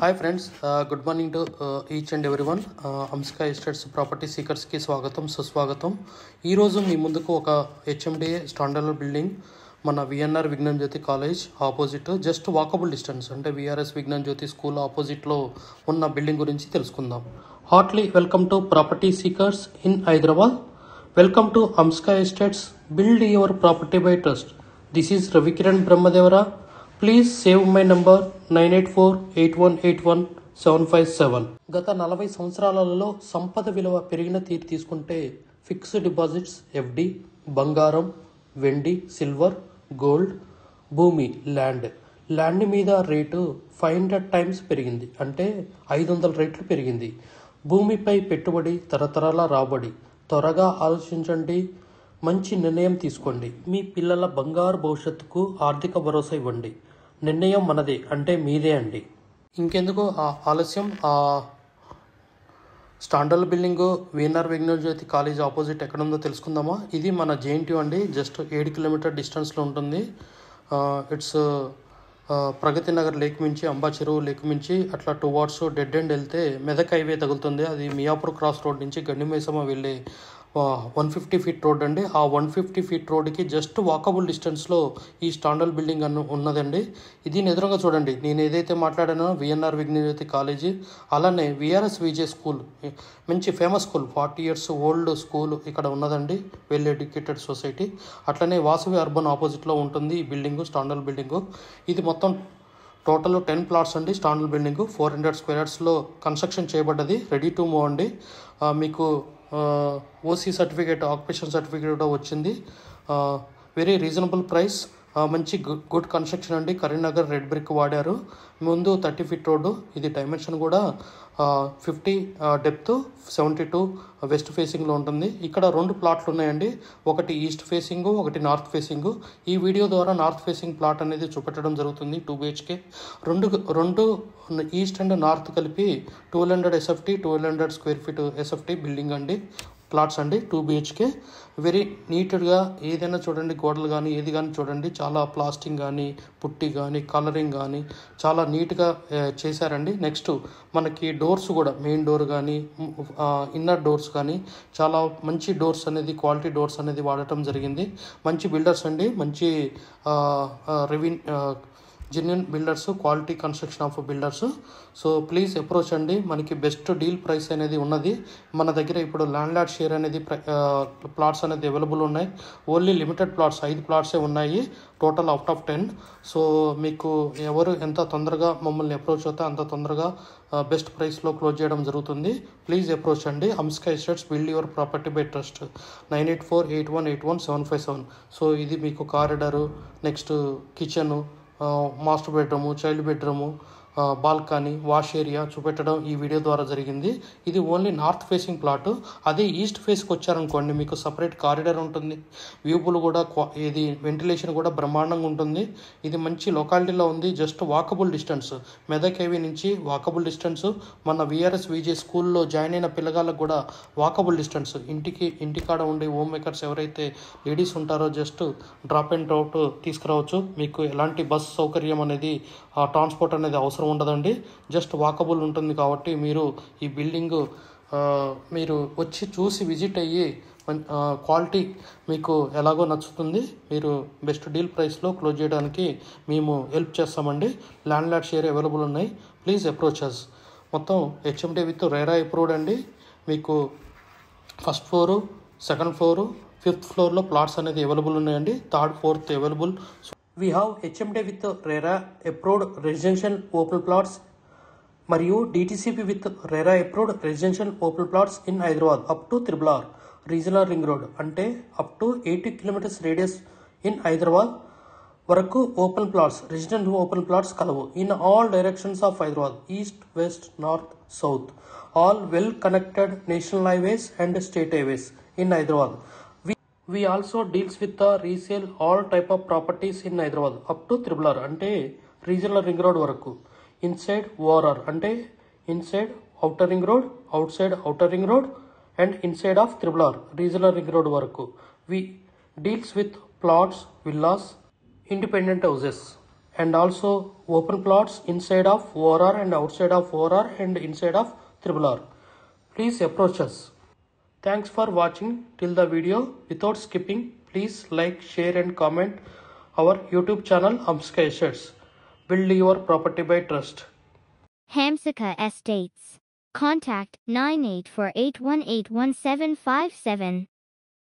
Hi friends, good morning to each and every one. Amska estates property సీకర్స్కి స్వాగతం సుస్వాగతం. ఈరోజు మీ ముందుకు ఒక హెచ్ఎండిఏ స్టాండర్డ్ బిల్డింగ్ మన VNR Vignan Jyothi college opposite just walkable distance అంటే విఆర్ఎస్ విజ్ఞాన్ జ్యోతి స్కూల్ ఆపోజిట్లో ఉన్న బిల్డింగ్ గురించి తెలుసుకుందాం. Heartly welcome to property seekers in Hyderabad. Welcome to Amska estates, build your property by trust. This is Ravikiran Brahmadevara. Please save my number 9848181757. గత 40 సంవత్సరాలలో సంపద విలువ పెరిగిన తీరు తీసుకుంటే ఫిక్స్డ్ డిపాజిట్స్, ఎఫ్డి, బంగారం, వెండి, సిల్వర్, గోల్డ్, భూమి, ల్యాండ్ మీద రేటు 500 టైమ్స్ పెరిగింది, అంటే 500 రెట్లు పెరిగింది. భూమిపై పెట్టుబడి తరతరాల రాబడి. త్వరగా ఆలోచించండి, మంచి నిర్ణయం తీసుకోండి. మీ పిల్లల బంగారు భవిష్యత్తుకు ఆర్థిక భరోసా ఇవ్వండి. నిర్ణయం మనదే, అంటే మీదే అండి. ఇంకెందుకు ఆలస్యం? Standard building VNR Vignan Jyothi college opposite ఎక్కడ ఉందో తెలుసుకుందామా? ఇది మన జేఎన్టీయూ అండి. జస్ట్ 7 కిలోమీటర్ డిస్టెన్స్లో ఉంటుంది. ఇట్స్ ప్రగతి నగర్ లేక్ మించి, అంబా చెరువు లేక్ మించి అట్లా టువార్డ్స్ డెడ్ ఎండ్ వెళ్తే మెదక్ హైవే తగులుతుంది. అది మియాపూర్ క్రాస్ రోడ్ నుంచి గండిమైసమ్మ వెళ్ళే 150 ఫీట్ రోడ్ అండి. ఆ 150 ఫీట్ రోడ్కి జస్ట్ వాకబుల్ డిస్టెన్స్లో ఈ స్టాండర్డ్ బిల్డింగ్ ఉన్నదండి. దీని ఎదురుగా చూడండి, నేను ఏదైతే మాట్లాడానో విఎన్ఆర్ విజ్ఞాన్ జ్యోతి కాలేజీ, అలానే విఆర్ఎస్ విజే స్కూల్, మంచి famous school, 40 years old school ఇక్కడ ఉన్నదండి. Well educated society. అట్లనే వాసవి అర్బన్ ఆపోజిట్లో ఉంటుంది ఈ బిల్డింగు, స్టాండర్డ్ బిల్డింగు. ఇది మొత్తం టోటల్ 10 ప్లాట్స్ అండి. స్టాండర్డ్ బిల్డింగు 400 స్క్వేర్ యార్డ్స్లో కన్స్ట్రక్షన్ చేయబడ్డది. రెడీ టు మూవ్ అండి. మీకు ఓసీ సర్టిఫికేట్, ఆక్యుపేషన్ సర్టిఫికేట్ కూడా వచ్చింది. వెరీ రీజనబుల్ ప్రైస్, మంచి గుడ్ కన్స్ట్రక్షన్ అండి. కరీంనగర్ రెడ్ బ్రిక్ వాడారు. ముందు 30 ఫీట్ రోడ్డు. ఇది డైమెన్షన్ కూడా 50 డెప్త్, 72 వెస్ట్ ఫేసింగ్లో ఉంటుంది. ఇక్కడ 2 ప్లాట్లు ఉన్నాయండి. ఒకటి ఈస్ట్ ఫేసింగ్, ఒకటి నార్త్ ఫేసింగ్. ఈ వీడియో ద్వారా నార్త్ ఫేసింగ్ ప్లాట్ అనేది చూపెట్టడం జరుగుతుంది. 2 BHK. రెండు ఈస్ట్ అండ్ నార్త్ కలిపి 1200 SFT, 1200 square feet SFT building అండి, ప్లాట్స్ అండి. 2 BHK. వెరీ నీట్గా ఏదైనా చూడండి, గోడలు కానీ ఏది కానీ చూడండి, చాలా ప్లాస్టింగ్ కానీ పుట్టి కానీ కలరింగ్ కానీ చాలా నీట్గా చేశారండి. నెక్స్ట్ మనకి డోర్స్ కూడా, మెయిన్ డోర్ కానీ ఇన్నర్ డోర్స్ కానీ చాలా మంచి డోర్స్ అనేది, క్వాలిటీ డోర్స్ అనేది వాడటం జరిగింది. మంచి బిల్డర్స్ అండి, మంచి genuine builders, quality construction of builders. So please approach అండి. మనకి బెస్ట్ డీల్ ప్రైస్ అనేది ఉన్నది మన దగ్గర. ఇప్పుడు ల్యాండ్ లార్డ్ షేర్ అనేది ప్లాట్స్ అనేది అవైలబుల్ ఉన్నాయి. ఓన్లీ లిమిటెడ్ ప్లాట్స్, 5 ప్లాట్సే ఉన్నాయి టోటల్ అవుట్ ఆఫ్ 10. సో మీకు ఎవరు ఎంత తొందరగా మమ్మల్ని అప్రోచ్ అవుతే అంత తొందరగా బెస్ట్ ప్రైస్లో క్లోజ్ చేయడం జరుగుతుంది. ప్లీజ్ అప్రోచ్ అండి. Amska estates, build your property by trust. 9848181757. So ఇది మీకు corridor, next kitchen, master bedroom, child bedroom, balcony, wash area చూపెట్టడం ఈ వీడియో ద్వారా జరిగింది. ఇది ఓన్లీ నార్త్ ఫేసింగ్ ప్లాట్. అదే ఈస్ట్ ఫేస్కి వచ్చారనుకోండి, మీకు సపరేట్ కారిడార్ ఉంటుంది. వ్యూపులు కూడా, ఇది వెంటిలేషన్ కూడా బ్రహ్మాండంగా ఉంటుంది. ఇది మంచి లొకాలిటీలో ఉంది. Just walkable distance, Medak highway నుంచి వాకబుల్ డిస్టెన్స్. మన విఆర్ఎస్ విజే స్కూల్లో జాయిన్ అయిన పిల్లగాళ్ళకు కూడా వాకబుల్ డిస్టెన్స్. ఇంటికాడ ఉండే హోమ్ మేకర్స్ ఎవరైతే లేడీస్ ఉంటారో జస్ట్ డ్రాప్ అండ్ అవుట్ తీసుకురావచ్చు. మీకు ఎలాంటి బస్ సౌకర్యం అనేది, ట్రాన్స్పోర్ట్ అనేది అవసరం ఉండదండి. జస్ట్ వాకబుల్ ఉంటుంది. కాబట్టి మీరు ఈ బిల్డింగ్ మీరు వచ్చి చూసి విజిట్ అయ్యి క్వాలిటీ మీకు ఎలాగో నచ్చుతుంది. మీరు బెస్ట్ డీల్ ప్రైస్లో క్లోజ్ చేయడానికి మేము హెల్ప్ చేస్తామండి. ల్యాండ్ లార్డ్ షేర్ అవైలబుల్ ఉన్నాయి. Please approach us. మొత్తం హెచ్ఎండి విత్ రేరా అప్రూవ్డ్ అండి. మీకు first floor, second floor, 5th ఫ్లోర్లో ప్లాట్స్ అనేది అవైలబుల్ ఉన్నాయండి. 3rd, 4th available. We have HMD with RERA approved residential open plots మరియు DTCP with RERA approved residential open plots in Hyderabad up to RRR regional ring road, అంటే up to 80 kilometers radius in Hyderabad వరకు open plots, resident open plots కలవు. In all directions of Hyderabad, east, west, north, south, all well connected national highways and state highways in Hyderabad. We also deals with the resale all type of properties in Hyderabad up to RRR, అంటే regional ring road వరకు. Inside ORR, అంటే inside outer ring road, outside outer ring road and inside of RRR regional ring road వరకు. We deals with plots, villas, independent houses and also open plots inside of ORR and outside of ORR and inside of RRR. Please approach us. Thanks for watching till the video. Without skipping, please like, share and comment our YouTube channel Hamsika Assets. Build your property by trust. Hamsika Estates. Contact 9848181757.